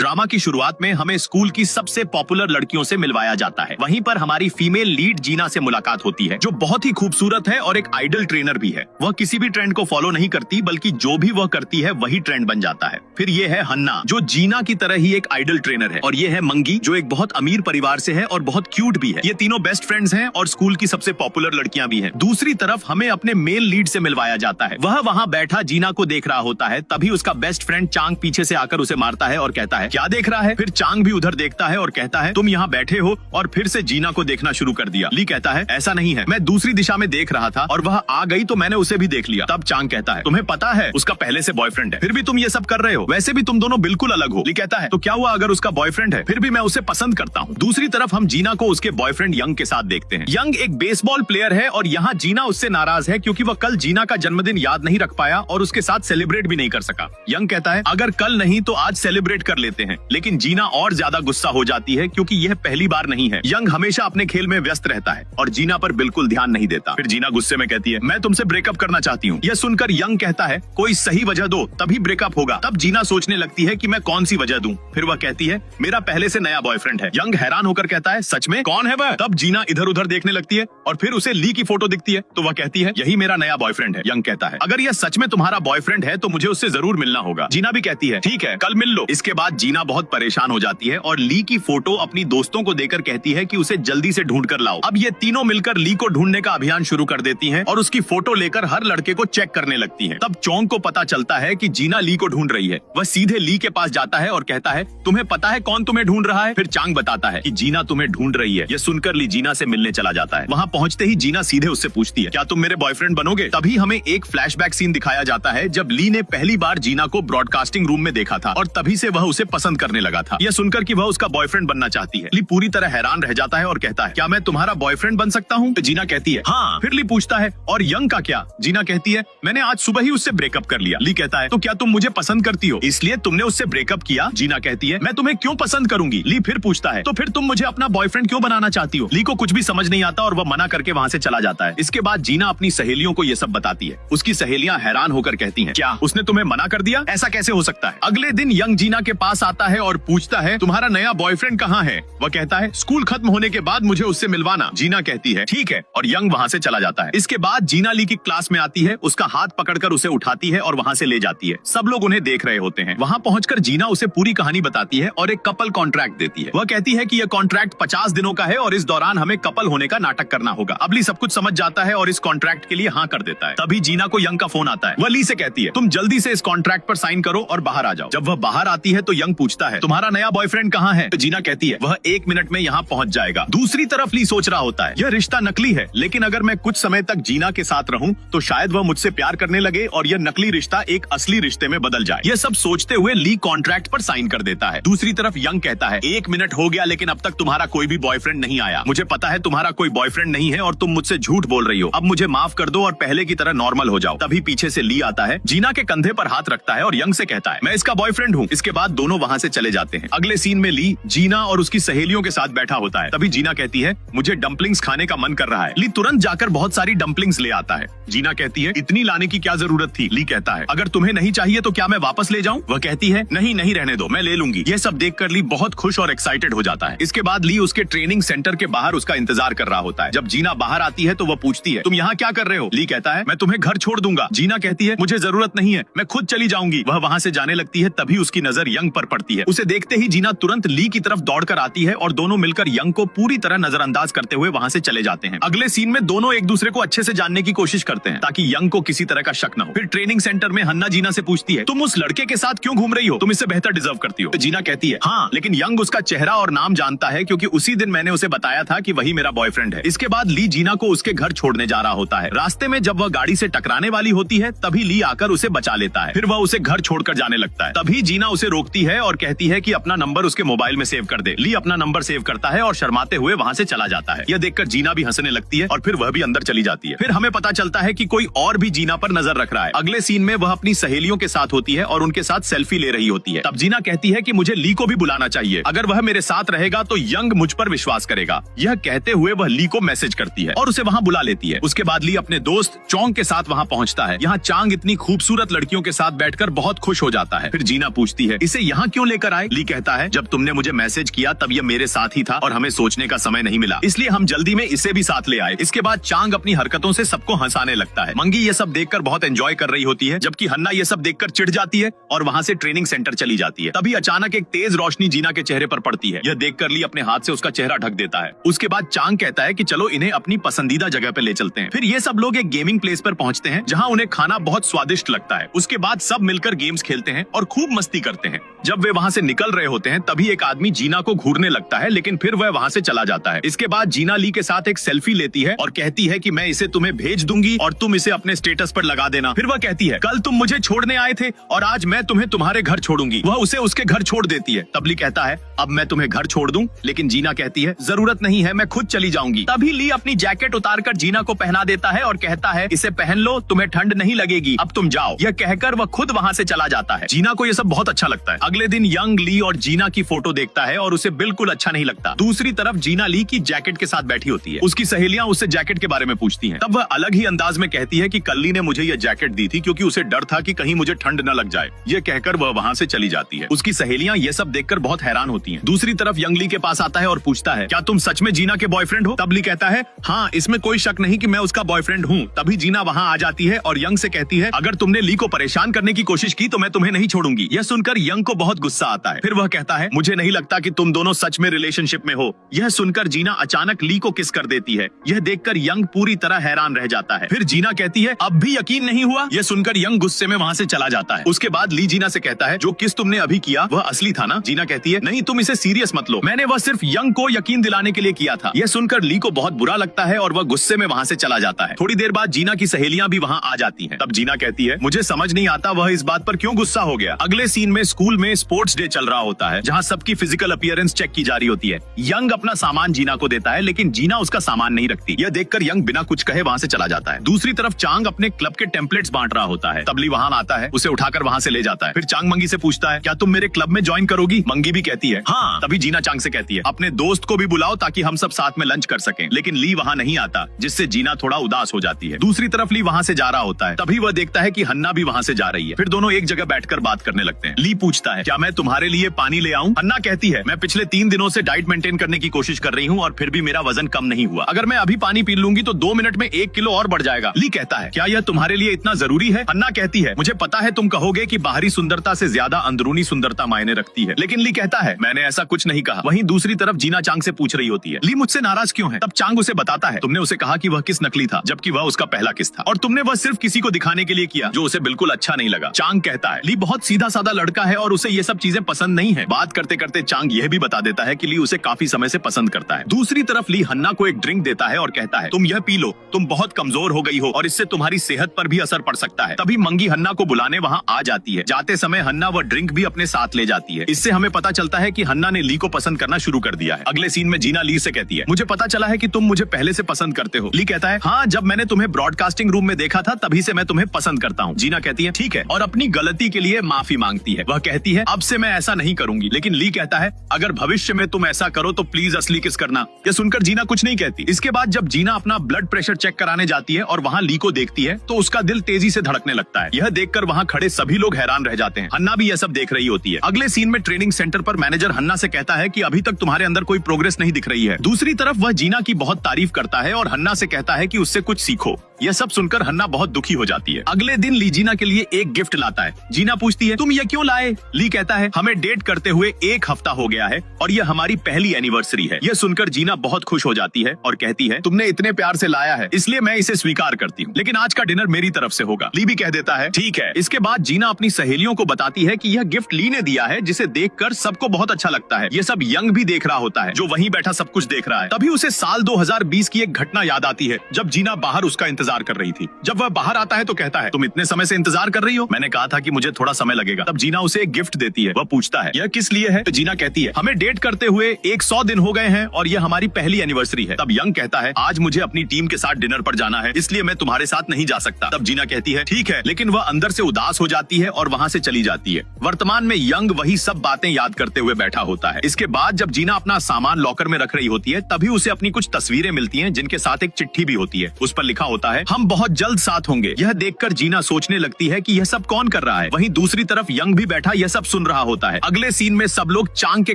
Drama की शुरुआत में हमें स्कूल की सबसे पॉपुलर लड़कियों से मिलवाया जाता है। वहीं पर हमारी फीमेल लीड जीना से मुलाकात होती है, जो बहुत ही खूबसूरत है और एक आइडल ट्रेनर भी है। वह किसी भी ट्रेंड को फॉलो नहीं करती, बल्कि जो भी वह करती है वही ट्रेंड बन जाता है। फिर ये है हन्ना, जो जीना की तरह ही एक आइडल ट्रेनर है, और ये है मंगी, जो एक बहुत अमीर परिवार से है और बहुत क्यूट भी है। ये तीनों बेस्ट फ्रेंड्स हैं और स्कूल की सबसे पॉपुलर लड़कियां भी हैं। दूसरी तरफ हमें अपने मेल लीड से मिलवाया जाता है। वह वहाँ बैठा जीना को देख रहा होता है, तभी उसका बेस्ट फ्रेंड चांग पीछे से आकर उसे मारता है और कहता है, क्या देख रहा है? फिर चांग भी उधर देखता है और कहता है, तुम यहाँ बैठे हो और फिर से जीना को देखना शुरू कर दिया। ली कहता है, ऐसा नहीं है, मैं दूसरी दिशा में देख रहा था और वह आ गई तो मैंने उसे भी देख लिया। तब चांग कहता है, तुम्हें पता है उसका पहले से बॉयफ्रेंड है, फिर भी तुम ये सब कर रहे हो। वैसे भी तुम दोनों बिल्कुल अलग हो। ली कहता है, तो क्या हुआ अगर उसका बॉयफ्रेंड है, फिर भी मैं उसे पसंद करता हूँ। दूसरी तरफ हम जीना को उसके बॉयफ्रेंड यंग के साथ देखते हैं। यंग एक बेसबॉल प्लेयर है और यहाँ जीना उससे नाराज है क्योंकि वह कल जीना का जन्मदिन याद नहीं रख पाया और उसके साथ सेलिब्रेट भी नहीं कर सका। यंग कहता है, अगर कल नहीं तो आज सेलिब्रेट कर लेते हैं, लेकिन जीना और ज्यादा गुस्सा हो जाती है क्योंकि यह पहली बार नहीं है। यंग हमेशा अपने खेल में व्यस्त रहता है और जीना पर बिल्कुल ध्यान नहीं देता। फिर जीना गुस्से में कहती है, मैं तुमसे ब्रेकअप करना चाहती हूँ। यह सुनकर यंग कहता है, कोई सही वजह दो तभी ब्रेकअप होगा। तब जीना सोचने लगती है कि मैं कौन सी वजह दूं। फिर वह कहती है, मेरा पहले से नया बॉयफ्रेंड है। यंग हैरान होकर कहता है, सच में? कौन है वह? तब जीना इधर उधर देखने लगती है और फिर उसे ली की फोटो दिखती है तो वह कहती है, यही मेरा नया बॉयफ्रेंड है। यंग कहता है, अगर यह सच में तुम्हारा बॉयफ्रेंड है तो मुझे उससे जरूर मिलना होगा। जीना भी कहती है, ठीक है, कल मिल लो। इसके बाद जीना बहुत परेशान हो जाती है और ली की फोटो अपनी दोस्तों को देकर कहती है कि उसे जल्दी से ढूंढ कर लाओ। अब ये तीनों मिलकर ली को ढूंढने का अभियान शुरू कर देती हैं और उसकी फोटो लेकर हर लड़के को चेक करने लगती हैं। तब चोंग को पता चलता है कि जीना ली को ढूंढ रही है। वह सीधे ली के पास जाता है और कहता है, तुम्हें पता है कौन तुम्हें ढूंढ रहा है? फिर चांग बताता है कि जीना तुम्हें ढूंढ रही है। यह सुनकर ली जीना से मिलने चला जाता है। वहाँ पहुँचते ही जीना सीधे उससे पूछती है, क्या तुम मेरे बॉयफ्रेंड बनोगे? तभी हमें एक फ्लैशबैक सीन दिखाया जाता है जब ली ने पहली बार जीना को ब्रॉडकास्टिंग रूम में देखा था और तभी से वह उसे पसंद करने लगा था। यह सुनकर कि वह उसका बॉयफ्रेंड बनना चाहती है, ली पूरी तरह हैरान रह जाता है और कहता है, क्या मैं तुम्हारा बॉयफ्रेंड बन सकता हूँ? तो जीना कहती है, हाँ। फिर ली पूछता है, और यंग का क्या? जीना कहती है, मैंने आज सुबह ही उससे ब्रेकअप कर लिया। ली कहता है, तो क्या तुम मुझे पसंद करती हो इसलिए तुमने उससे ब्रेकअप किया? जीना कहती है, मैं तुम्हें क्यों पसंद करूंगी? ली फिर पूछता है, तो फिर तुम मुझे अपना बॉयफ्रेंड क्यों बनाना चाहती हो? ली को कुछ भी समझ नहीं आता और वह मना करके वहाँ से चला जाता है। इसके बाद जीना अपनी सहेलियों को ये सब बताती है। उसकी सहेलियां हैरान होकर कहती हैं, क्या उसने तुम्हें मना कर दिया? ऐसा कैसे हो सकता है? अगले दिन यंग जीना के पास आता है और पूछता है, तुम्हारा नया बॉयफ्रेंड कहाँ है? वह कहता है, स्कूल खत्म होने के बाद मुझे उससे मिलवाना। जीना कहती है, ठीक है, और यंग वहाँ से चला जाता है। इसके बाद जीना ली की क्लास में आती है, उसका हाथ पकड़कर उसे उठाती है और वहाँ से ले जाती है। सब लोग उन्हें देख रहे होते हैं। वहाँ पहुंचकर जीना उसे पूरी कहानी बताती है और एक कपल कॉन्ट्रैक्ट देती है। वह कहती है कि यह कॉन्ट्रैक्ट 50 दिनों का है और इस दौरान हमें कपल होने का नाटक करना होगा। अब ली सब कुछ समझ जाता है और इस कॉन्ट्रैक्ट के लिए हाँ कर देता है। तभी जीना को यंग का फोन आता है। वह ली से कहती है, तुम जल्दी से इस कॉन्ट्रैक्ट पर साइन करो और बाहर आ जाओ। जब वह बाहर आती है तो यंग पूछता है, तुम्हारा नया बॉयफ्रेंड कहाँ है? तो जीना कहती है, वह 1 मिनट में यहाँ पहुँच जाएगा। दूसरी तरफ ली सोच रहा होता है, यह रिश्ता नकली है, लेकिन अगर मैं कुछ समय तक जीना के साथ रहूं तो शायद वह मुझसे प्यार करने लगे और यह नकली रिश्ता एक असली रिश्ते में बदल जाए। यह सब सोचते हुए ली कॉन्ट्रैक्ट पर साइन कर देता है। दूसरी तरफ यंग कहता है, 1 मिनट हो गया लेकिन अब तक तुम्हारा कोई भी बॉयफ्रेंड नहीं आया। मुझे पता है तुम्हारा कोई बॉयफ्रेंड नहीं है और तुम मुझसे झूठ बोल रही हो। अब मुझे माफ कर दो और पहले की तरह नॉर्मल हो जाओ। तभी पीछे से ली आता है, जीना के कंधे पर हाथ रखता है और यंग से कहता है, मैं इसका बॉयफ्रेंड हूँ। इसके बाद दोनों वहाँ से चले जाते हैं। अगले सीन में ली जीना और उसकी सहेलियों के साथ बैठा होता है। तभी जीना कहती है, मुझे डम्पलिंग्स खाने का मन कर रहा है। ली तुरंत जाकर बहुत सारी डम्पलिंग्स ले आता है। जीना कहती है, इतनी लाने की क्या जरूरत थी? ली कहता है, अगर तुम्हें नहीं चाहिए तो क्या मैं वापस ले जाऊं? वह कहती है, नहीं नहीं रहने दो, मैं ले लूंगी। यह सब देखकर ली बहुत खुश और एक्साइटेड हो जाता है। इसके बाद ली उसके ट्रेनिंग सेंटर के बाहर उसका इंतजार कर रहा होता है। जब जीना बाहर आती है तो वह पूछती है, तुम यहाँ क्या कर रहे हो? ली कहता है, मैं तुम्हें घर छोड़ दूंगा। जीना कहती है, मुझे जरूरत नहीं है, मैं खुद चली जाऊंगी। वह वहाँ से जाने लगती है। तभी उसकी नजर यंग पर पड़ती है। उसे देखते ही जीना तुरंत ली की तरफ दौड़कर आती है और दोनों मिलकर यंग को पूरी तरह नजरअंदाज करते हुए वहाँ से चले जाते हैं। अगले सीन में दोनों एक दूसरे को अच्छे से जानने की कोशिश करते हैं ताकि यंग को किसी तरह का शक न हो। फिर ट्रेनिंग सेंटर में हन्ना जीना से पूछती है, तुम उस लड़के के साथ क्यों घूम रही हो? तुम इससे बेहतर डिजर्व करती हो। तो जीना कहती है, हाँ, लेकिन यंग उसका चेहरा और नाम जानता है क्योंकि उसी दिन मैंने उसे बताया था कि वही मेरा बॉयफ्रेंड है। इसके बाद ली जीना को उसके घर छोड़ने जा रहा होता है। रास्ते में जब वह गाड़ी से टकराने वाली होती है तभी ली आकर उसे बचा लेता है। फिर वह उसे घर छोड़कर जाने लगता है। तभी जीना उसे रोकती है और कहती है कि अपना नंबर उसके मोबाइल में सेव कर दे। ली अपना नंबर सेव करता है और शर्माते हुए वहाँ से चला जाता है। यह देखकर जीना भी हंसने लगती है और फिर वह भी अंदर चली जाती है। फिर हमें पता चलता है कि कोई और भी जीना पर नजर रख रहा है। अगले सीन में वह अपनी सहेलियों के साथ होती है और उनके साथ सेल्फी ले रही होती है। तब जीना कहती है कि मुझे ली को भी बुलाना चाहिए, अगर वह मेरे साथ रहेगा तो यंग मुझ पर विश्वास करेगा। यह कहते हुए वह ली को मैसेज करती है और उसे वहाँ बुला लेती है। उसके बाद ली अपने दोस्त चोंग के साथ वहाँ पहुँचता है। यहाँ चांग इतनी खूबसूरत लड़कियों के साथ बैठकर बहुत खुश हो जाता है। फिर जीना पूछती है, इसे यहाँ क्यों लेकर आए? ली कहता है जब तुमने मुझे मैसेज किया तब ये मेरे साथ ही था और हमें सोचने का समय नहीं मिला, इसलिए हम जल्दी में इसे भी साथ ले आए। इसके बाद चांग अपनी हरकतों से सबको हंसाने लगता है। मंगी ये सब देखकर बहुत एंजॉय कर रही होती है, जबकि हन्ना ये सब देखकर चिढ़ जाती है और वहाँ से ट्रेनिंग सेंटर चली जाती है। तभी अचानक एक तेज रोशनी जीना के चेहरे पर पड़ती है। यह देखकर ली अपने हाथ से उसका चेहरा ढक देता है। उसके बाद चांग कहता है कि चलो इन्हें अपनी पसंदीदा जगह पे ले चलते हैं। फिर ये सब लोग एक गेमिंग प्लेस पर पहुंचते हैं जहाँ उन्हें खाना बहुत स्वादिष्ट लगता है। उसके बाद सब मिलकर गेम्स खेलते हैं और खूब मस्ती करते हैं। जब वे वहाँ से निकल रहे होते हैं तभी एक आदमी जीना को घूरने लगता है, लेकिन फिर वह वहाँ से चला जाता है। इसके बाद जीना ली के साथ एक सेल्फी लेती है और कहती है कि मैं इसे तुम्हें भेज दूंगी और तुम इसे अपने स्टेटस पर लगा देना। फिर वह कहती है कल तुम मुझे छोड़ने आए थे और आज मैं तुम्हें तुम्हारे घर छोड़ूंगी। वह उसे उसके घर छोड़ देती है। तब ली कहता है अब मैं तुम्हें घर छोड़ दूं, लेकिन जीना कहती है जरूरत नहीं है, मैं खुद चली जाऊंगी। तभी ली अपनी जैकेट उतारकर जीना को पहना देता है और कहता है इसे पहन लो, तुम्हें ठंड नहीं लगेगी, अब तुम जाओ। यह कहकर वह खुद वहाँ से चला जाता है। जीना को यह सब बहुत अच्छा लगता है। अगले दिन यंग ली और जीना की फोटो देखता है और उसे बिल्कुल अच्छा नहीं लगता। दूसरी तरफ जीना ली की जैकेट के साथ बैठी होती है। उसकी सहेलियां उससे जैकेट के बारे में पूछती हैं। तब वह अलग ही अंदाज में कहती है कि कल्ली ने मुझे यह जैकेट दी थी क्योंकि उसे डर था कि कहीं मुझे ठंड न लग जाए। यह कहकर वह वहाँ से चली जाती है। उसकी सहेलियां ये सब देखकर बहुत हैरान होती हैं। दूसरी तरफ यंग ली के पास आता है और पूछता है क्या तुम सच में जीना के बॉयफ्रेंड हो? तब ली कहता है हाँ, इसमें कोई शक नहीं कि मैं उसका बॉयफ्रेंड हूँ। तभी जीना वहाँ आ जाती है और यंग से कहती है अगर तुमने ली को परेशान करने की कोशिश की तो मैं तुम्हें नहीं छोड़ूंगी। यह सुनकर यंग को बहुत गुस्सा आता है। फिर वह कहता है मुझे नहीं लगता कि तुम दोनों सच में रिलेशनशिप में हो। यह सुनकर जीना अचानक ली को किस कर देती है। यह देखकर यंग पूरी तरह हैरान रह जाता है। फिर जीना कहती है अब भी यकीन नहीं हुआ? यह सुनकर यंग गुस्से में वहाँ से चला जाता है। उसके बाद ली जीना से कहता है जो किस तुमने अभी किया वह असली था ना? जीना कहती है नहीं, तुम इसे सीरियस मत लो, मैंने वह सिर्फ यंग को यकीन दिलाने के लिए किया था। यह सुनकर ली को बहुत बुरा लगता है और वह गुस्से में वहाँ से चला जाता है। थोड़ी देर बाद जीना की सहेलियां भी वहाँ आ जाती हैं। तब जीना कहती है मुझे समझ नहीं आता वह इस बात पर क्यों गुस्सा हो गया। अगले सीन में स्कूल में स्पोर्ट्स डे चल रहा होता है जहाँ सबकी फिजिकल अपीयरेंस चेक की जा रही होती है। यंग अपना सामान जीना को देता है, लेकिन जीना उसका सामान नहीं रखती। यह देखकर यंग बिना कुछ कहे वहाँ से चला जाता है। दूसरी तरफ चांग अपने क्लब के टेम्पलेट्स बांट रहा होता है। तबली वहाँ आता है, उसे उठाकर वहाँ से ले जाता है। फिर चांग मंगी से पूछता है क्या तुम मेरे क्लब में ज्वाइन करोगी? मंगी भी कहती है हाँ। तभी जीना चांग से कहती है अपने दोस्त को भी बुलाओ ताकि हम सब साथ में लंच कर सकें। लेकिन ली वहाँ नहीं आता, जिससे जीना थोड़ा उदास हो जाती है। दूसरी तरफ ली वहाँ से जा रहा होता है। तभी वह देखता है कि हन्ना भी वहाँ से जा रही है। फिर दोनों एक जगह बैठकर बात करने लगते हैं। ली पूछता है क्या मैं तुम्हारे लिए पानी ले आऊं? हन्ना कहती है मैं पिछले 3 दिनों से डाइट मेंटेन करने की कोशिश कर रही हूँ और फिर भी मेरा वजन कम नहीं हुआ। अगर मैं अभी पानी पी लूंगी तो 2 मिनट में 1 किलो और बढ़ जाएगा। ली कहता है क्या यह तुम्हारे लिए इतना जरूरी है? हन्ना कहती है मुझे पता है तुम कहोगे कि बाहरी सुंदरता से ज्यादा अंदरूनी सुंदरता मायने रखती है, लेकिन ली कहता है मैंने ऐसा कुछ नहीं कहा। वहीं दूसरी तरफ जीना चांग से पूछ रही होती है ली मुझसे नाराज क्यों है? तब चांग उसे बताता है तुमने उसे कहा कि वह किस नकली था, जबकि वह उसका पहला किस था और तुमने वह सिर्फ किसी को दिखाने के लिए किया जो उसे बिल्कुल अच्छा नहीं लगा। चांग कहता है ली बहुत सीधा साधा लड़का है और उसे ये सब चीजें पसंद नहीं है। बात करते करते चांग यह भी बता देता है कि ली उसे काफी समय से पसंद करता है। दूसरी तरफ ली हन्ना को एक ड्रिंक देता है और कहता है तुम यह पी लो, तुम बहुत कमजोर हो गई हो और इससे तुम्हारी सेहत पर भी असर पड़ सकता है। तभी मंगी हन्ना को बुलाने वहाँ आ जाती है। जाते समय हन्ना वह ड्रिंक भी अपने साथ ले जाती है। इससे हमें पता चलता है कि हन्ना ने ली को पसंद करना शुरू कर दिया है। अगले सीन में जीना ली से कहती है मुझे पता चला है कि तुम मुझे पहले से पसंद करते हो। ली कहता है हाँ, जब मैंने तुम्हें ब्रॉडकास्टिंग रूम में देखा था तभी से मैं तुम्हें पसंद करता हूँ। जीना कहती है ठीक है और अपनी गलती के लिए माफी मांगती है। वह कहती है अब से मैं ऐसा नहीं करूंगी, लेकिन ली कहता है अगर भविष्य में तुम ऐसा करो तो प्लीज असली किस करना। यह सुनकर जीना कुछ नहीं कहती। इसके बाद जब जीना अपना ब्लड प्रेशर चेक कराने जाती है और वहाँ ली को देखती है तो उसका दिल तेजी से धड़कने लगता है। यह देखकर वहाँ खड़े सभी लोग हैरान रह जाते हैं। हन्ना भी यह सब देख रही होती है। अगले सीन में ट्रेनिंग सेंटर पर मैनेजर हन्ना से कहता है कि अभी तक तुम्हारे अंदर कोई प्रोग्रेस नहीं दिख रही है। दूसरी तरफ वह जीना की बहुत तारीफ करता है और हन्ना से कहता है कि उससे कुछ सीखो। यह सब सुनकर हन्ना बहुत दुखी हो जाती है। अगले दिन ली जीना के लिए एक गिफ्ट लाता है। जीना पूछती है तुम ये क्यों लाए? ली कहता है हमें डेट करते हुए 1 हफ्ता हो गया है और यह हमारी पहली एनिवर्सरी है। यह सुनकर जीना बहुत खुश हो जाती है और कहती है तुमने इतने प्यार से लाया है इसलिए मैं इसे स्वीकार करती हूँ, लेकिन आज का डिनर मेरी तरफ से होगा। ली भी कह देता है ठीक है। इसके बाद जीना अपनी सहेलियों को बताती है कि यह गिफ्ट ली ने दिया है, जिसे देखकर सबको बहुत अच्छा लगता है। यह सब यंग भी देख रहा होता है जो वहीं बैठा सब कुछ देख रहा है। तभी उसे साल 2020 की एक घटना याद आती है जब जीना बाहर उसका इंतजार कर रही थी। जब वह बाहर आता है तो कहता है तुम इतने समय से इंतजार कर रही हो? मैंने कहा था कि मुझे थोड़ा समय लगेगा। तब जीना उसे एक गिफ्ट देती है। वह पूछता है यह किस लिए है? तो जीना कहती है हमें डेट करते हुए 100 दिन हो गए हैं और यह हमारी पहली एनिवर्सरी है। तब यंग कहता है आज मुझे अपनी टीम के साथ डिनर पर जाना है इसलिए मैं तुम्हारे साथ नहीं जा सकता। तब जीना कहती है ठीक है, लेकिन वह अंदर से उदास हो जाती है और वहाँ से चली जाती है। वर्तमान में यंग वही सब बातें याद करते हुए बैठा होता है। इसके बाद जब जीना अपना सामान लॉकर में रख रही होती है तभी उसे अपनी कुछ तस्वीरें मिलती हैं जिनके साथ एक चिट्ठी भी होती है। उस पर लिखा होता है हम बहुत जल्द साथ होंगे। यह देखकर जीना सोचने लगती है कि यह सब कौन कर रहा है। वहीं दूसरी तरफ यंग भी बैठा यह सब सुन रहा होता है। अगले सीन में सब लोग चांग के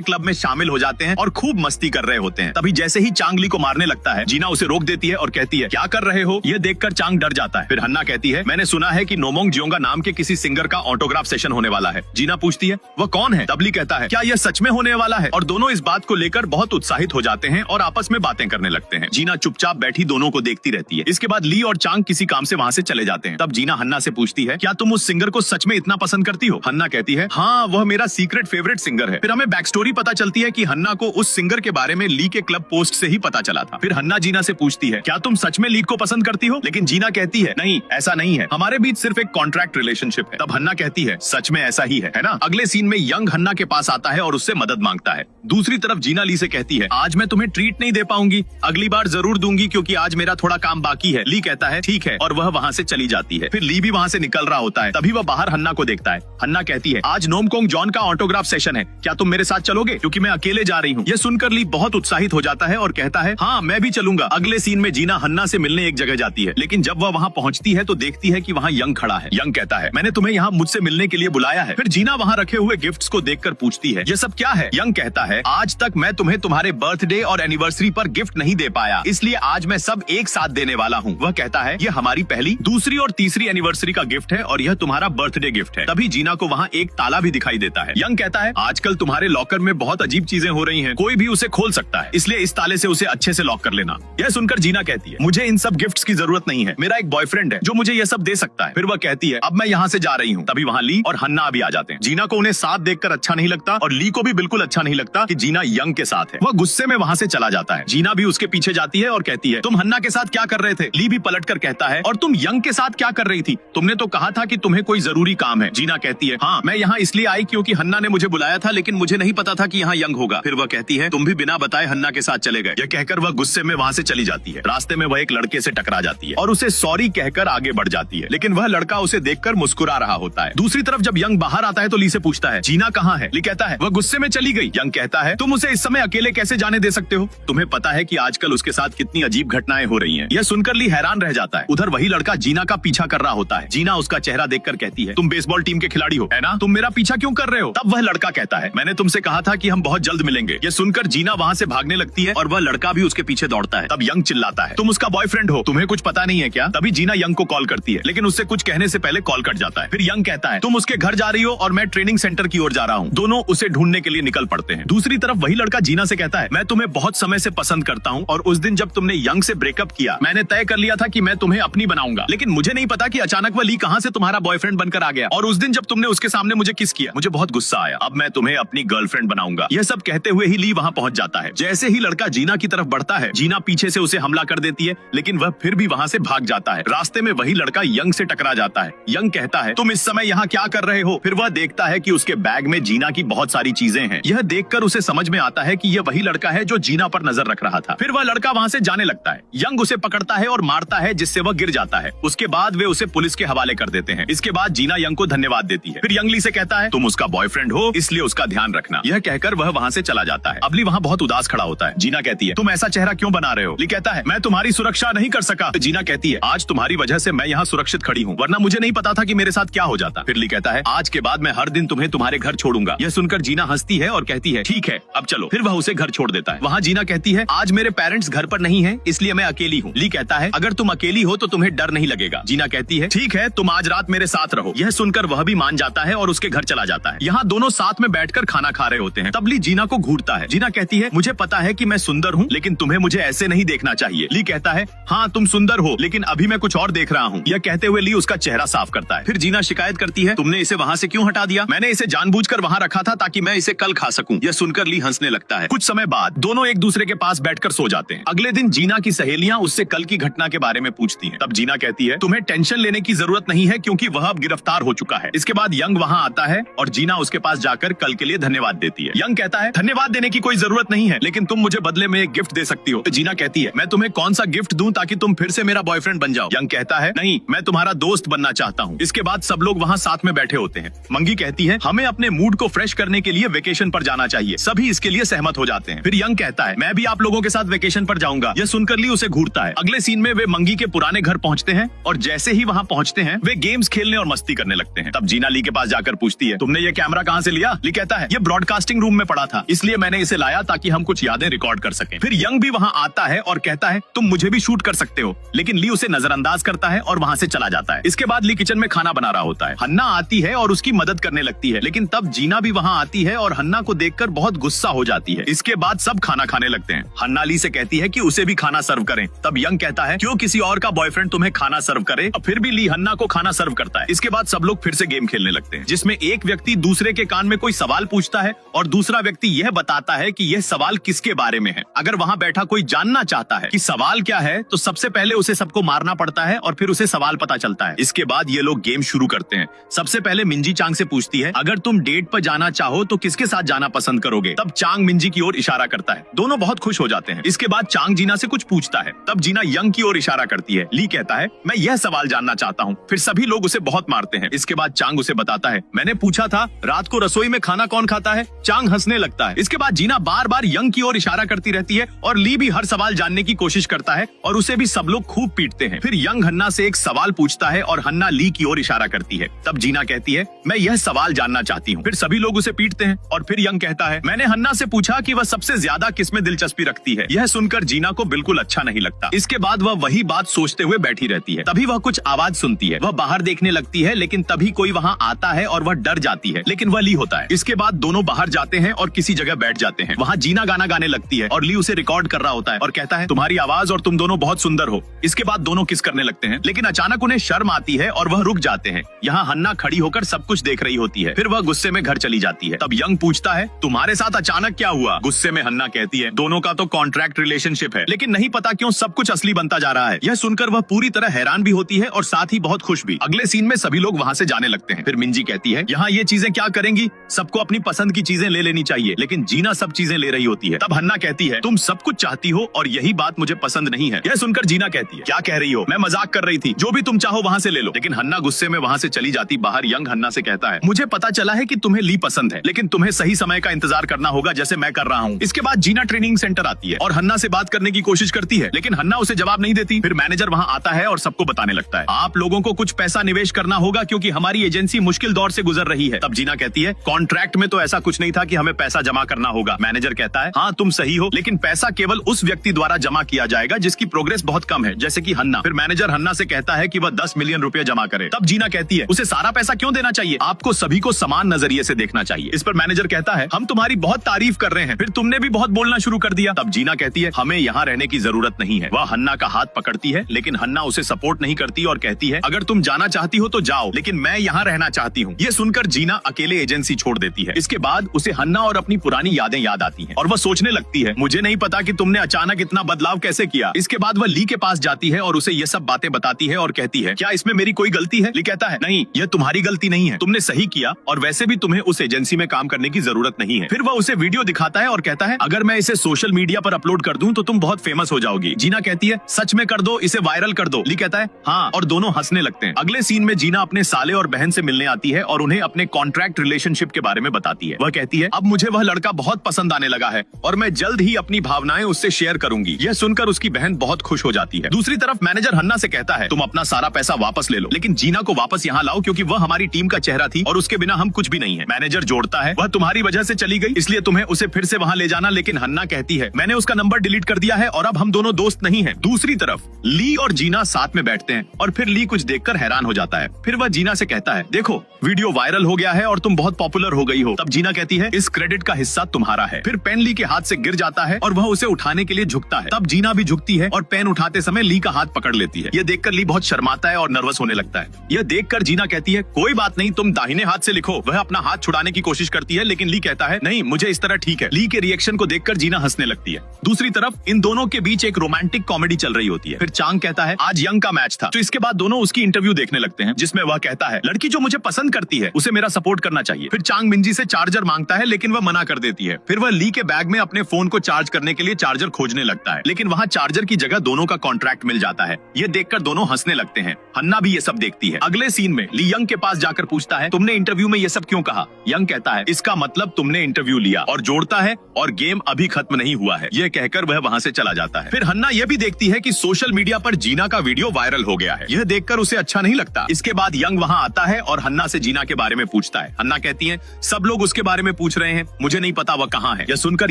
क्लब में शामिल हो जाते हैं और खूब मस्ती कर रहे होते हैं। तभी जैसे ही चांग ली को मारने लगता है, जीना उसे रोक देती है और कहती है, क्या कर रहे हो? ये देखकर चांग डर जाता है। फिर हन्ना कहती है, मैंने सुना है कि नोमोंग जियोंगा नाम के किसी सिंगर का ऑटोग्राफ सेशन होने वाला है। जीना पूछती है, वह कौन है? तब ली कहता है, क्या यह सच में होने वाला है? और दोनों इस बात को लेकर बहुत उत्साहित हो जाते हैं और आपस में बातें करने लगते हैं। जीना चुपचाप बैठी दोनों को देखती रहती है। इसके बाद ली और चांग किसी काम से वहाँ से चले जाते हैं। तब जीना हन्ना से पूछती है, क्या तुम उस सिंगर को सच में इतना पसंद करती हो? हन्ना कहती है, हाँ, वह मेरा सीक्रेट फेवरेट सिंगर है। फिर हमें बैक स्टोरी पता चलती है कि हन्ना को उस सिंगर के बारे में ली के क्लब पोस्ट से ही पता चला था। फिर हन्ना जीना से पूछती है, क्या तुम सच में ली को पसंद करती हो? लेकिन जीना कहती है, नहीं, ऐसा नहीं है, हमारे बीच सिर्फ एक कॉन्ट्रैक्ट रिलेशनशिप है। तब हन्ना कहती है, सच में ऐसा ही है ना? अगले सीन में यंग हन्ना के पास आता है और उससे मदद मांगता है। दूसरी तरफ जीना ली से कहती है, आज मैं तुम्हें ट्रीट नहीं दे पाऊंगी, अगली बार जरूर दूंगी क्योंकि आज मेरा थोड़ा काम बाकी है। ली कहता है, ठीक है, और वह वहाँ से चली जाती है। फिर ली भी वहाँ से निकल रहा होता है। तभी वह बाहर हन्ना को देखता है। हन्ना कहती है, आज नोमकोंग जॉन का ऑटोग्राफ सेशन है, क्या तुम मेरे साथ चलोगे? क्योंकि मैं अकेले जा रही हूँ। यह सुनकर ली बहुत उत्साहित हो जाता है और कहता है, हाँ, मैं भी चलूंगा। अगले सीन में जीना हन्ना से मिलने एक जगह जाती है, लेकिन जब वह वहाँ पहुँचती है तो देखती है कि वहाँ यंग खड़ा है। यंग कहता है, मैंने तुम्हें यहाँ मुझसे मिलने के लिए बुलाया है। फिर जीना वहाँ रखे हुए गिफ्ट्स को देखकर पूछती है, ये सब क्या है? यंग कहता है, आज तक मैं तुम्हें तुम्हारे बर्थडे और एनिवर्सरी पर गिफ्ट नहीं दे पाया, इसलिए आज मैं सब एक साथ देने वाला हूँ। वह कहता है, ये हमारी पहली, दूसरी और तीसरी एनिवर्सरी का गिफ्ट है और यह तुम्हारा बर्थडे गिफ्ट है। तभी जीना को वहाँ एक ताला भी दिखाई देता है। यंग कहता है, आजकल तुम्हारे लॉकर में बहुत अजीब चीजें हो रही हैं, कोई भी उसे खोल सकता है, इसलिए इस ताले से उसे अच्छे से लॉक कर लेना। यह सुनकर जीना कहती है, मुझे इन सब गिफ्ट्स की जरूरत नहीं है, मेरा एक बॉयफ्रेंड है जो मुझे यह सब दे सकता है। फिर वह कहती है, अब मैं यहाँ से जा रही हूँ। तभी वहाँ ली और हन्ना भी आ जाते हैं। जीना को उन्हें साथ देखकर अच्छा नहीं लगता और ली को भी बिल्कुल अच्छा नहीं लगता कि जीना यंग के साथ है। वह गुस्से में वहाँ से चला जाता है। जीना भी उसके पीछे जाती है और कहती है, तुम हन्ना के साथ क्या कर रहे थे? ली भी पलटकर कहता है, और तुम यंग के साथ क्या कर रही थी? तुमने तो कहा था कि तुम्हें कोई जरूरी काम है। जीना कहती है, हाँ, मैं यहाँ इसलिए आई क्योंकि हन्ना ने मुझे बुलाया था, लेकिन मुझे नहीं पता था कि यहाँ यंग होगा। फिर वह कहती है, तुम भी बिना बताए हन्ना के साथ चले गए। यह कहकर वह गुस्से में वहाँ से चली जाती है। रास्ते में वह एक लड़के से टकरा जाती है और उसे सॉरी कहकर आगे बढ़ जाती है, लेकिन वह लड़का उसे देखकर मुस्कुरा रहा होता है। दूसरी तरफ जब यंग बाहर आता है तो ली से पूछता है, जीना कहाँ है? ली कहता है, वह गुस्से में चली गई। यंग कहता है, तुम उसे इस समय अकेले कैसे जाने दे सकते हो? तुम्हें पता है कि आजकल उसके साथ कितनी अजीब घटनाएं हो रही हैं। यह सुनकर ली हैरान रह जाता है। उधर वही लड़का जीना का पीछा कर रहा होता है। जीना उसका चेहरा देखकर कहती है, तुम बेसबॉल टीम के खिलाड़ी हो, है ना? तुम मेरा पीछा क्यों कर रहे हो? तब वह लड़का कहता है, मैंने तुमसे कहा था कि हम बहुत जल्द मिलेंगे। यह सुनकर जीना वहाँ से भागने लगती है और वह लड़का भी उसके पीछे दौड़ता है। तब यंग चिल्लाता है, तुम उसका बॉयफ्रेंड हो, तुम्हें कुछ पता नहीं है क्या? तभी जीना यंग को कॉल करती है, लेकिन उससे कुछ कहने से पहले कॉल कट जाता है। फिर यंग कहता है, तुम उसके घर जा रही हो और मैं ट्रेनिंग सेंटर की ओर जा रहा हूँ। दोनों उसे ढूंढने के लिए निकल पड़ते हैं। दूसरी तरफ वही लड़का जीना से कहता है, मैं तुम्हें बहुत समय से पसंद करता हूँ और उस दिन जब तुमने यंग से ब्रेकअप किया, मैंने तय कर लिया था कि मैं तुम्हें अपनी बनाऊंगा, लेकिन मुझे नहीं पता कि अचानक वह ली कहाँ से तुम्हारा बॉयफ्रेंड बनकर आ गया। और उस दिन जब तुमने उसके सामने मुझे किस किया, मुझे बहुत गुस्सा आया। अब मैं तुम्हें अपनी गर्लफ्रेंड बनाऊंगा। यह सब कहते हुए ही ली वहाँ पहुंच जाता है। जैसे ही लड़का जीना की तरफ बढ़ता है, जीना पीछे से उसे हमला कर देती है, लेकिन वह फिर भी वहाँ से भाग जाता है। रास्ते में वही लड़का यंग से टकरा जाता है। यंग कहता है, तुम इस समय यहाँ क्या कर रहे हो? फिर वह देखता है कि उसके बैग में जीना की बहुत सारी चीजें हैं। यह देखकर उसे समझ में आता है कि यह वही लड़का है जो जीना पर नजर रख रहा था। फिर वह लड़का वहाँ से जाने लगता है। यंग उसे पकड़ता है और मारता है, जिससे वह गिर जाता है। उसके बाद वे उसे पुलिस के हवाले कर देते हैं। इसके बाद जीना यंग को धन्यवाद देती है। फिर यंग ली से कहता है, तुम उसका बॉयफ्रेंड हो, इसलिए उसका ध्यान रखना। यह कहकर वह वहाँ से चला जाता है। अब ली वहाँ बहुत उदास खड़ा होता है। जीना कहती है, तुम ऐसा चेहरा क्यों बना रहे हो? ली कहता है, मैं तुम्हारी सुरक्षा नहीं कर सका। तो जीना कहती है, आज तुम्हारी वजह से मैं यहाँ सुरक्षित खड़ी हूँ, वरना मुझे नहीं पता था कि मेरे साथ क्या हो जाता। फिर ली कहता है, आज के बाद मैं हर दिन तुम्हें तुम्हारे घर छोड़ूंगा। यह सुनकर जीना हंसती है और कहती है, ठीक है, अब चलो। फिर वह उसे घर छोड़ देता है। वहाँ जीना कहती है, आज मेरे पेरेंट्स घर पर नहीं है, इसलिए मैं अकेली हूँ। ली कहता है, अगर तुम अकेली हो तो तुम्हें डर नहीं लगेगा। जीना कहती है, ठीक है, तुम आज रात मेरे साथ रहो। यह सुनकर वह भी मान जाता है और उसके घर चला जाता है। यहाँ दोनों साथ में बैठकर खाना खा रहे होते हैं। तब ली जीना को घूरता है। जीना कहती है, मुझे पता है कि मैं सुंदर हूँ, लेकिन तुम्हें मुझे ऐसे नहीं देखना चाहिए। ली कहता है, हाँ, तुम सुंदर हो, लेकिन अभी मैं कुछ और देख रहा हूँ। यह कहते हुए ली उसका चेहरा साफ करता है। फिर जीना शिकायत करती है, तुमने इसे वहाँ से क्यों हटा दिया? मैंने इसे जानबूझकर वहाँ रखा था ताकि मैं इसे कल खा सकूं। यह सुनकर ली हंसने लगता है। कुछ समय बाद दोनों एक दूसरे के पास बैठकर सो जाते हैं। अगले दिन जीना की सहेलियां उससे कल की घटना के बारे में पूछती हैं। तब जीना कहती है, तुम्हें टेंशन लेने की जरूरत नहीं है क्योंकि वह अब गिरफ्तार हो चुका है। इसके बाद यंग वहाँ आता है और जीना उसके पास जाकर कल के लिए धन्यवाद देती है। यंग कहता है, धन्यवाद देने की कोई जरूरत नहीं है, लेकिन तुम मुझे बदले में एक गिफ्ट दे सकती हो। तो जीना कहती है, मैं तुम्हें कौन सा गिफ्ट दूं ताकि तुम फिर से मेरा बॉयफ्रेंड बन जाओ? यंग कहता है, नहीं, मैं तुम्हारा दोस्त बनना चाहता हूँ। इसके बाद सब लोग वहाँ साथ में बैठे होते हैं। मंगी कहती है, हमें अपने मूड को फ्रेश करने के लिए वेकेशन पर जाना चाहिए। सभी इसके लिए सहमत हो जाते हैं। फिर यंग कहता है, मैं भी आप लोगों के साथ वेकेशन पर जाऊंगा। यह सुनकर ली उसे घूरता है। अगले सीन में वे मंगी के पुराने घर पहुंचते हैं और जैसे ही वहाँ पहुंचते हैं वे गेम्स खेलने और मस्ती करने लगते हैं। तब जीना ली के पास जाकर पूछती है, तुमने ये कैमरा कहाँ से लिया? ली कहता है ये ब्रॉडकास्टिंग रूम में पड़ा था, इसलिए मैंने इसे लाया ताकि हम कुछ यादें रिकॉर्ड कर सकें। फिर यंग भी वहाँ आता है और कहता है तुम मुझे भी शूट कर सकते हो, लेकिन ली उसे नजरअंदाज करता है और वहाँ से चला जाता है। इसके बाद ली किचन में खाना बना रहा होता है। हन्ना आती है और उसकी मदद करने लगती है, लेकिन तब जीना भी वहाँ आती है और हन्ना को देखकर बहुत गुस्सा हो जाती है। इसके बाद सब खाना खाने लगते हैं। हन्ना ली से कहती है कि उसे भी खाना सर्व करें। तब यंग कहता है क्यों किसी और का बॉयफ्रेंड तुम्हें खाना सर्व करे? फिर भी ली हन्ना को खाना सर्व करता है। इसके बाद सब लोग फिर से गेम खेलने लगते हैं, जिसमें एक व्यक्ति दूसरे के कान में कोई सवाल पूछता है और दूसरा व्यक्ति यह बताता है कि यह सवाल किसके बारे में है। अगर वहाँ बैठा कोई जानना चाहता है कि सवाल क्या है तो सबसे पहले उसे सबको मारना पड़ता है और फिर उसे सवाल पता चलता है। इसके बाद ये लोग गेम शुरू करते हैं। सबसे पहले मिंजी चांग से पूछती है अगर तुम डेट पर जाना चाहो तो किसके साथ जाना पसंद करोगे? तब चांग मिंजी की ओर इशारा करता है। दोनों बहुत खुश हो जाते हैं। इसके बाद चांग जीना से कुछ पूछता है। तब जीना यंग की ओर इशारा करती है। ली कहता है मैं यह सवाल जानना चाहता हूँ। फिर सभी लोग उसे बहुत मारते हैं। इसके बाद चांग उसे बताता है मैंने पूछा था रात को रसोई में खाना कौन खाता है? चांग हंसने लगता है। इसके बाद जीना बार बार यंग की ओर इशारा करती रहती है और ली भी हर सवाल जानने की कोशिश करता है और उसे भी सब लोग खूब पीटते हैं। फिर यंग हन्ना से एक सवाल पूछता है और हन्ना ली की ओर इशारा करती है। तब जीना कहती है मैं यह सवाल जानना चाहती हूँ। फिर सभी लोग उसे पीटते हैं और फिर यंग कहता है मैंने हन्ना से पूछा कि वह सबसे ज्यादा किसमें दिलचस्पी रखती है। यह सुनकर जीना को बिल्कुल अच्छा नहीं लगता। इसके बाद वह वही बात सोचते हुए बैठी रहती है। तभी वह कुछ आवाज सुनती है। वह बाहर देखने लगती है, लेकिन तभी कोई वहाँ आता है और वह डर जाती है, लेकिन वह ली होता है। इसके बाद दोनों बाहर जाते हैं और किसी जगह बैठ जाते हैं। वहाँ जीना गाना गाने लगती है और ली उसे रिकॉर्ड कर रहा होता है और कहता है तुम्हारी आवाज और तुम दोनों बहुत सुंदर हो। इसके बाद दोनों किस करने लगते हैं, लेकिन अचानक उन्हें शर्म आती है और वह रुक जाते हैं। यहाँ हन्ना खड़ी होकर सब कुछ देख रही होती है। फिर वह गुस्से में घर चली जाती है। तब यंग पूछता है तुम्हारे साथ अचानक क्या हुआ? गुस्से में हन्ना कहती है दोनों का तो कॉन्ट्रैक्ट रिलेशनशिप है, लेकिन नहीं पता क्यों सब कुछ असली बनता जा रहा है। यह सुनकर वह पूरी तरह हैरान भी होती है और साथ ही बहुत खुश भी। अगले सीन में सभी लोग वहाँ से जाने लगते हैं। फिर मिंजी कहती है यहाँ ये चीजें क्या करेंगी, सबको अपनी पसंद की चीजें ले लेनी चाहिए, लेकिन जीना सब चीजें ले रही होती है। तब हन्ना कहती है तुम सब कुछ चाहती हो और यही बात मुझे पसंद नहीं है। यह सुनकर जीना कहती है क्या कह रही हो, मैं मजाक कर रही थी, जो भी तुम चाहो वहाँ से ले लो। लेकिन हन्ना गुस्से में वहाँ से चली जाती। बाहर यंग हन्ना से कहता है मुझे पता चला है कि तुम्हें ली पसंद है, लेकिन तुम्हें सही समय का इंतजार करना होगा जैसे मैं कर रहा हूँ। इसके बाद जीना ट्रेनिंग सेंटर आती है और हन्ना से बात करने की कोशिश करती है, लेकिन हन्ना उसे जवाब नहीं देती। फिर मैनेजर वहाँ आता है और सबको बताने लगता है आप लोगों को कुछ पैसा निवेश करना होगा क्योंकि हमारी एजेंसी मुश्किल दौर से गुजर रही है। तब जीना कहती है कॉन्ट्रैक्ट में तो ऐसा कुछ नहीं था कि हमें पैसा जमा करना होगा। मैनेजर कहता है हाँ तुम सही हो, लेकिन पैसा केवल उस व्यक्ति द्वारा जमा किया जाएगा जिसकी प्रोग्रेस बहुत कम है, जैसे कि हन्ना। फिर मैनेजर हन्ना से कहता है कि वह 10 मिलियन रुपए जमा करे। तब जीना कहती है उसे सारा पैसा क्यों देना चाहिए, आपको सभी को समान नजरिए से देखना चाहिए। इस पर मैनेजर कहता है हम तुम्हारी बहुत तारीफ कर रहे हैं, फिर तुमने भी बहुत बोलना शुरू कर दिया। तब जीना कहती है हमें यहाँ रहने की जरूरत नहीं है। वह हन्ना का हाथ पकड़ती है, लेकिन हन्ना उसे सपोर्ट नहीं करती और कहती है अगर तुम जाना चाहती हो तो जाओ, लेकिन मैं यहाँ रहना चाहती हूँ। ये सुनकर जीना अकेले एजेंसी छोड़ देती है। इसके बाद उसे हन्ना और अपनी पुरानी यादें याद आती हैं और वह सोचने लगती है मुझे नहीं पता कि तुमने अचानक इतना बदलाव कैसे किया। इसके बाद वह ली के पास जाती है और उसे ये सब बातें बताती है और कहती है क्या इसमें मेरी कोई गलती है? ली कहता है नहीं, यह तुम्हारी गलती नहीं है, तुमने सही किया और वैसे भी तुम्हें उस एजेंसी में काम करने की जरूरत नहीं है। फिर वह उसे वीडियो दिखाता है और कहता है अगर मैं इसे सोशल मीडिया पर अपलोड कर दूं तो तुम बहुत फेमस हो जाओगी। जीना कहती है सच में कर दो, इसे वायरल कर दो। ली कहता है हाँ, और दोनों हंसने लगते हैं। अगले सीन में जीना अपने साले और बहन से मिलने आती है और उन्हें अपने कॉन्ट्रैक्ट रिलेशनशिप के बारे में बताती है। वह कहती है अब मुझे वह लड़का बहुत पसंद आने लगा है और मैं जल्द ही अपनी भावनाएं उससे शेयर करूंगी। यह सुनकर उसकी बहन बहुत खुश हो जाती है। दूसरी तरफ मैनेजर हन्ना से कहता है तुम अपना सारा पैसा वापस ले लो, लेकिन जीना को वापस यहाँ लाओ क्योंकि वह हमारी टीम का चेहरा थी और उसके बिना हम कुछ भी नहीं है। मैनेजर जोड़ता है वह तुम्हारी वजह से चली गई, इसलिए तुम्हें उसे फिर से वहाँ ले जाना। लेकिन हन्ना कहती है मैंने उसका नंबर डिलीट कर दिया है और अब हम दोनों दोस्त नहीं है। दूसरी तरफ ली और जीना साथ में बैठते हैं और फिर ली कुछ देखकर हैरान हो जाता है। फिर वह जीना से कहता है देखो वीडियो वायरल हो गया है और तुम बहुत पॉपुलर हो गई हो। तब जीना कहती है इस क्रेडिट का हिस्सा तुम्हारा है। फिर पेन ली के हाथ से गिर जाता है और वह उसे उठाने के लिए झुकता है। तब जीना भी झुकती है और पेन उठाते समय ली का हाथ पकड़ लेती है। यह देखकर ली बहुत शर्माता है और नर्वस होने लगता है। यह देखकर जीना कहती है कोई बात नहीं, तुम दाहिने हाथ से लिखो। वह अपना हाथ छुड़ाने की कोशिश करती है, लेकिन ली कहता है नहीं, मुझे इस तरह ठीक है। ली के रिएक्शन को देखकर जीना हंसने लगती है। दूसरी तरफ इन दोनों के बीच एक रोमांटिक कॉमेडी चल रही होती है। फिर चांग कहता है आज यंग का मैच था, तो इसके बाद दोनों उसकी इंटरव्यू देखने लगते हैं, जिसमें वह कहता है लड़की जो मुझे पसंद करती है उसे मेरा सपोर्ट करना चाहिए। फिर चांग मिंजी से चार्जर मांगता है, लेकिन वह मना कर देती है। फिर वह ली के बैग में अपने फोन को चार्ज करने के लिए चार्जर खोजने लगता है, लेकिन वहाँ चार्जर की जगह दोनों का कॉन्ट्रैक्ट मिल जाता है। ये देखकर दोनों हंसने लगते हैं। हन्ना भी ये सब देखती है। अगले सीन में ली यंग के पास जाकर पूछता है तुमने इंटरव्यू में ये सब क्यों कहा? यंग कहता है इसका मतलब तुमने इंटरव्यू लिया, और जोड़ता है और गेम अभी खत्म नहीं हुआ है। ये कहकर वह वहाँ से चला जाता है। फिर हन्ना यह भी देखती है कि सोशल मीडिया पर जीना का वीडियो वायरल हो गया है। यह देखकर उसे अच्छा नहीं लगता। इसके बाद यंग वहाँ आता है और हन्ना से जीना के बारे में पूछता है। हन्ना कहती है सब लोग उसके बारे में पूछ रहे हैं, मुझे नहीं पता वह कहाँ है। यह सुनकर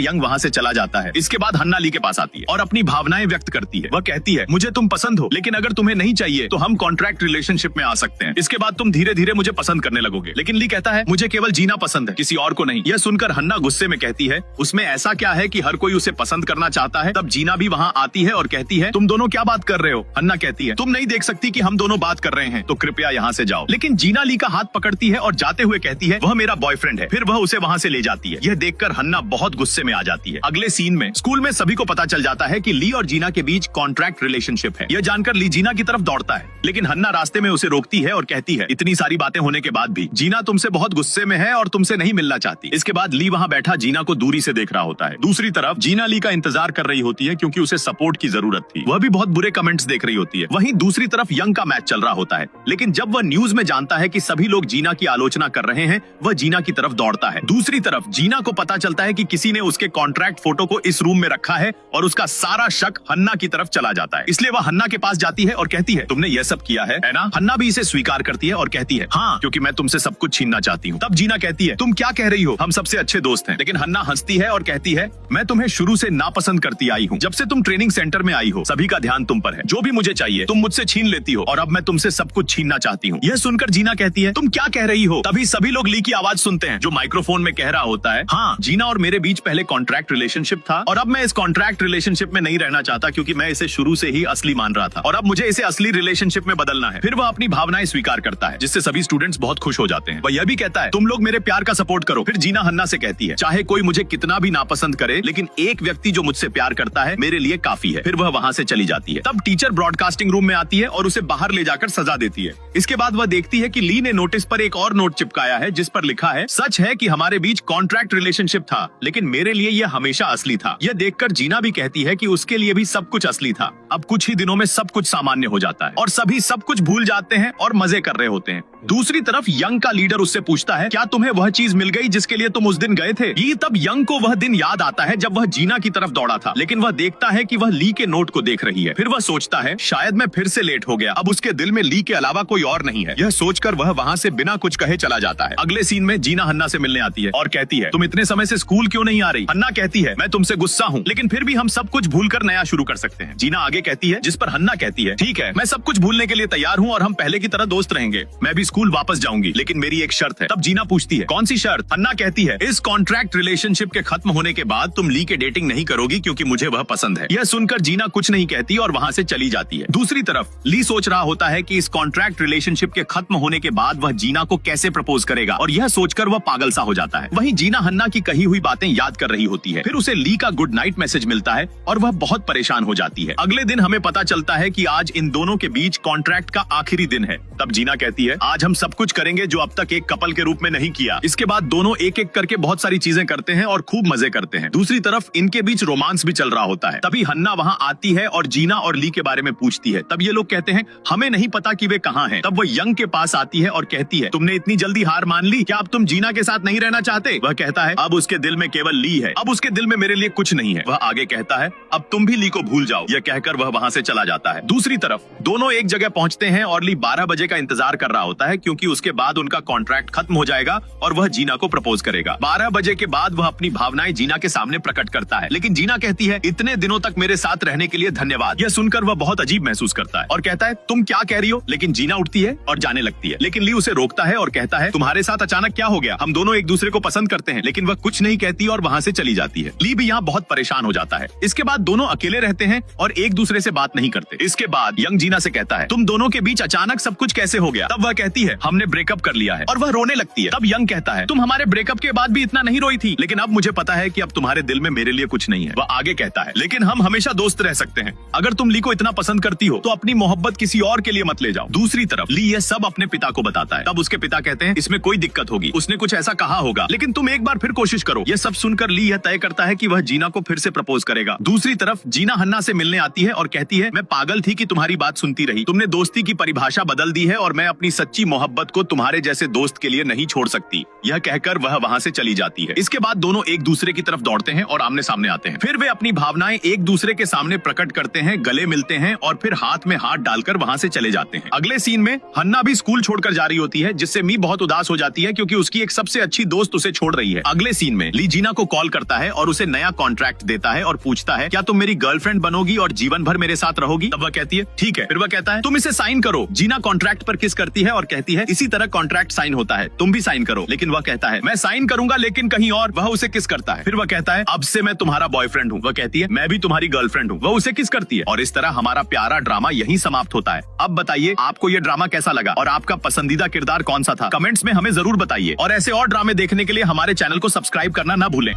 यंग वहाँ से चला जाता है। इसके बाद हन्ना ली के पास आती है और अपनी भावनाएं व्यक्त करती है। वह कहती है मुझे तुम पसंद हो, लेकिन अगर तुम्हें नहीं चाहिए तो हम कॉन्ट्रैक्ट रिलेशनशिप में आ सकते हैं। इसके बाद तुम धीरे धीरे मुझे पसंद करने लगोगे। लेकिन ली कहता है मुझे केवल जीना पसंद है, किसी और को नहीं। यह सुनकर हन्ना गुस्से में कहती है उसमें ऐसा क्या है कि हर कोई उसे पसंद करना चाहता है। तब जीना भी वहाँ आती है और कहती है तुम दोनों क्या बात कर रहे हो। हन्ना कहती है तुम नहीं देख सकती कि हम दोनों बात कर रहे हैं, तो कृपया यहाँ से जाओ। लेकिन जीना ली का हाथ पकड़ती है और जाते हुए कहती है वह मेरा बॉयफ्रेंड है। फिर वह उसे वहाँ से ले जाती है। यह देखकर हन्ना बहुत गुस्से में आ जाती है। अगले सीन में स्कूल में सभी को पता चल जाता है कि ली और जीना के बीच कॉन्ट्रैक्ट रिलेशनशिप है। यह जानकर ली जीना की तरफ दौड़ता है, लेकिन हन्ना रास्ते में उसे रोकती है और कहती है इतनी सारी बातें होने के बाद भी जीना तुमसे बहुत गुस्से में है और तुमसे नहीं मिलना चाहती। इसके बाद ली वहाँ बैठा जीना को दूरी से देख रहा होता है। दूसरी तरफ जीना ली का इंतजार कर रही होती है क्योंकि उसे सपोर्ट की जरूरत थी। वह भी बहुत बुरे कमेंट्स देख रही होती है। वहीं दूसरी तरफ यंग का मैच चल रहा होता है, लेकिन जब वह न्यूज में जानता है कि सभी लोग जीना की आलोचना कर रहे हैं, वह जीना की तरफ दौड़ता है। दूसरी तरफ जीना को पता चलता है कि किसी ने उसके कॉन्ट्रैक्ट फोटो को इस रूम में रखा है और उसका सारा शक हन्ना की तरफ चला जाता है। इसलिए वह हन्ना के पास जाती है और कहती है तुमने यह सब किया है ना। हन्ना भी इसे स्वीकार करती है और कहती है हाँ, क्योंकि मैं तुमसे सब कुछ छीनना चाहती हूँ। तब जीना कहती है तुम क्या कह रही हो, हम सबसे अच्छे दोस्त हैं। लेकिन हन्ना हंसती है और कहती है मैं तुम्हें शुरू से नापसंद करती आई हूँ। जब से तुम ट्रेनिंग सेंटर में आई हो सभी का ध्यान तुम पर है। जो भी मुझे चाहिए तुम मुझसे छीन लेती हो और अब मैं तुमसे सब कुछ छीनना चाहती हूँ। यह सुनकर जीना कहती है तुम क्या कह रही हो। तभी सभी लोग ली की आवाज सुनते हैं जो माइक्रोफोन में कह रहा होता है हाँ, जीना और मेरे बीच पहले कॉन्ट्रैक्ट रिलेशनशिप था और अब मैं इस कॉन्ट्रैक्ट रिलेशनशिप में नहीं रहना चाहता क्योंकि मैं इसे शुरू से ही असली मान रहा था और अब मुझे इसे असली रिलेशनशिप में बदलना है। फिर वह अपनी भावनाएं स्वीकार करता है जिससे सभी स्टूडेंट्स बहुत खुश हो जाते हैं। वह यह भी कहता है तुम लोग मेरे प्यार का सपोर्ट करो। फिर जीना हन्ना से कहती है चाहे कोई मुझे कितना भी नापसंद करे, लेकिन एक व्यक्ति जो मुझसे प्यार करता है मेरे लिए काफी है। फिर वह वहाँ से चली जाती है। तब टीचर ब्रॉडकास्टिंग रूम में आती है और उसे बाहर ले जाकर सजा देती है। इसके बाद वह देखती है कि ली ने नोटिस पर एक और नोट चिपकाया है जिस पर लिखा है सच है कि हमारे बीच कॉन्ट्रैक्ट रिलेशनशिप था, लेकिन मेरे लिए यह हमेशा असली था। यह देखकर जीना भी कहती है कि उसके लिए भी सब कुछ असली था। अब कुछ ही दिनों में सब कुछ सामान्य हो जाता है और सभी सब कुछ भूल जाते हैं और मजे कर रहे होते हैं। दूसरी तरफ यंग का लीडर उससे पूछता है क्या तुम्हें वह चीज मिल गई जिसके लिए तुम उस दिन गए थे। ये तब यंग को वह दिन याद आता है जब वह जीना की तरफ दौड़ा था, लेकिन वह देखता है कि वह ली के नोट को देख रही है। फिर वह सोचता है शायद मैं फिर से लेट हो गया। अब उसके दिल में ली के अलावा कोई और नहीं है। यह सोचकर वह वहाँ से बिना कुछ कहे चला जाता है। अगले सीन में जीना हन्ना से मिलने आती है और कहती है तुम इतने समय से स्कूल क्यों नहीं आ रही। हन्ना कहती है मैं तुमसे गुस्सा हूँ, लेकिन फिर भी हम सब कुछ भूलकर नया शुरू कर सकते हैं। जीना आगे कहती है जिस पर हन्ना कहती है ठीक है, मैं सब कुछ भूलने के लिए तैयार हूँ और हम पहले की तरह दोस्त रहेंगे। मैं भी स्कूल वापस जाऊंगी, लेकिन मेरी एक शर्त है। तब जीना पूछती है कौन सी शर्त। हन्ना कहती है इस कॉन्ट्रैक्ट रिलेशनशिप के खत्म होने के बाद तुम ली के डेटिंग नहीं करोगी क्योंकि मुझे वह पसंद है। यह सुनकर जीना कुछ नहीं कहती और वहाँ से चली जाती है। दूसरी तरफ ली सोच रहा होता है कि इस कॉन्ट्रैक्ट रिलेशनशिप के खत्म होने के बाद वह जीना को कैसे प्रपोज करेगा और यह सोचकर वह पागल सा हो जाता है। वहीं जीना हन्ना की कही हुई बातें याद कर रही होती है। फिर उसे ली का गुड नाइट मैसेज मिलता है और वह बहुत परेशान हो जाती है। अगले दिन हमें पता चलता है कि आज इन दोनों के बीच कॉन्ट्रैक्ट का आखिरी दिन है। तब जीना कहती है आज हम सब कुछ करेंगे जो अब तक एक कपल के रूप में नहीं किया। इसके बाद दोनों एक एक करके बहुत सारी चीजें करते हैं और खूब मजे करते हैं। दूसरी तरफ इनके बीच रोमांस भी चल रहा होता है। तभी हन्ना वहाँ आती है और जीना और ली के बारे में पूछती है। तब ये लोग कहते हैं हमें नहीं पता कि वे कहाँ हैं। तब वो यंग के पास आती है और कहती है तुमने इतनी जल्दी हार मान ली, क्या अब तुम जीना के साथ नहीं रहना चाहते। वह कहता है अब उसके दिल में केवल ली है, अब उसके दिल में मेरे लिए कुछ नहीं है। वह आगे कहता है अब तुम भी ली को भूल जाओ। यह कहकर वह वहाँ से चला जाता है। दूसरी तरफ दोनों एक जगह पहुँचते हैं और ली 12 बजे का इंतजार कर रहा होता है क्योंकि उसके बाद उनका कॉन्ट्रैक्ट खत्म हो जाएगा और वह जीना को प्रपोज करेगा। 12 बजे के बाद वह अपनी भावनाएं जीना के सामने प्रकट करता है, लेकिन जीना कहती है इतने दिनों तक मेरे साथ रहने के लिए धन्यवाद। यह सुनकर वह बहुत अजीब महसूस करता है और कहता है तुम क्या कह रही हो। लेकिन जीना उठती है और जाने लगती है, लेकिन ली उसे रोकता है और कहता है तुम्हारे साथ अचानक क्या हो गया, हम दोनों एक दूसरे को पसंद करते हैं। लेकिन वह कुछ नहीं कहती और वहाँ से चली जाती है। ली भी यहाँ बहुत परेशान हो जाता है। इसके बाद दोनों अकेले रहते हैं और एक दूसरे से बात नहीं करते। इसके बाद यंग जीना से कहता है तुम दोनों के बीच अचानक सब कुछ कैसे हो गया। तब वह कहती है हमने ब्रेकअप कर लिया है और वह रोने लगती है। तब यंग कहता है तुम हमारे ब्रेकअप के बाद भी इतना नहीं रोई थी, लेकिन अब मुझे पता है कि अब तुम्हारे दिल में मेरे लिए कुछ नहीं है। वह आगे कहता है लेकिन हम हमेशा दोस्त रह सकते हैं। अगर तुम ली को इतना पसंद करती हो तो अपनी मोहब्बत किसी और के लिए मत ले जाओ। दूसरी तरफ ली यह सब अपने पिता को बताता है। तब उसके पिता कहते हैं इसमें कोई दिक्कत होगी, उसने कुछ ऐसा कहा होगा, लेकिन तुम एक बार फिर कोशिश करो। यह सब सुनकर ली यह तय करता है कि वह जीना को फिर से प्रपोज करेगा। दूसरी तरफ जीना हन्ना से मिलने आती है और कहती है मैं पागल थी कि तुम्हारी बात सुनती रही। तुमने दोस्ती की परिभाषा बदल दी है और मैं अपनी सच्ची मोहब्बत को तुम्हारे जैसे दोस्त के लिए नहीं छोड़ सकती। यह कहकर वह वहाँ से चली जाती है। इसके बाद दोनों एक दूसरे की तरफ दौड़ते हैं और आमने सामने आते हैं। फिर वे अपनी भावनाएं एक दूसरे के सामने प्रकट करते हैं, गले मिलते हैं और फिर हाथ में हाथ डालकर वहाँ से चले जाते हैं। अगले सीन में हन्ना भी स्कूल छोड़कर जा रही होती है जिससे मी बहुत बहुत उदास हो जाती है क्योंकि उसकी एक सबसे अच्छी दोस्त उसे छोड़ रही है। अगले सीन में ली जीना को कॉल करता है और उसे नया कॉन्ट्रैक्ट देता है और पूछता है क्या तुम मेरी गर्लफ्रेंड बनोगी और जीवन भर मेरे साथ रहोगी? तब वह कहती है ठीक है। फिर वह कहता है तुम इसे साइन करो। जीना कॉन्ट्रैक्ट पर किस करती है और कहती है इसी तरह कॉन्ट्रैक्ट साइन होता है, तुम भी साइन करो। लेकिन वह कहता है मैं साइन करूंगा लेकिन कहीं और। वह उसे किस करता है। फिर वह कहता है अब से मैं तुम्हारा बॉयफ्रेंड हूँ। वह कहती है मैं भी तुम्हारी गर्लफ्रेंड हूँ। वह उसे किस करती है और इस तरह हमारा प्यारा ड्रामा यहीं समाप्त होता है। अब बताइए आपको ये ड्रामा कैसा लगा और आपका पसंदीदा किरदार कौन सा था? कमेंट्स में हमें जरूर बताइए और ऐसे और ड्रामे देखने के लिए हमारे चैनल को सब्सक्राइब करना ना भूलें।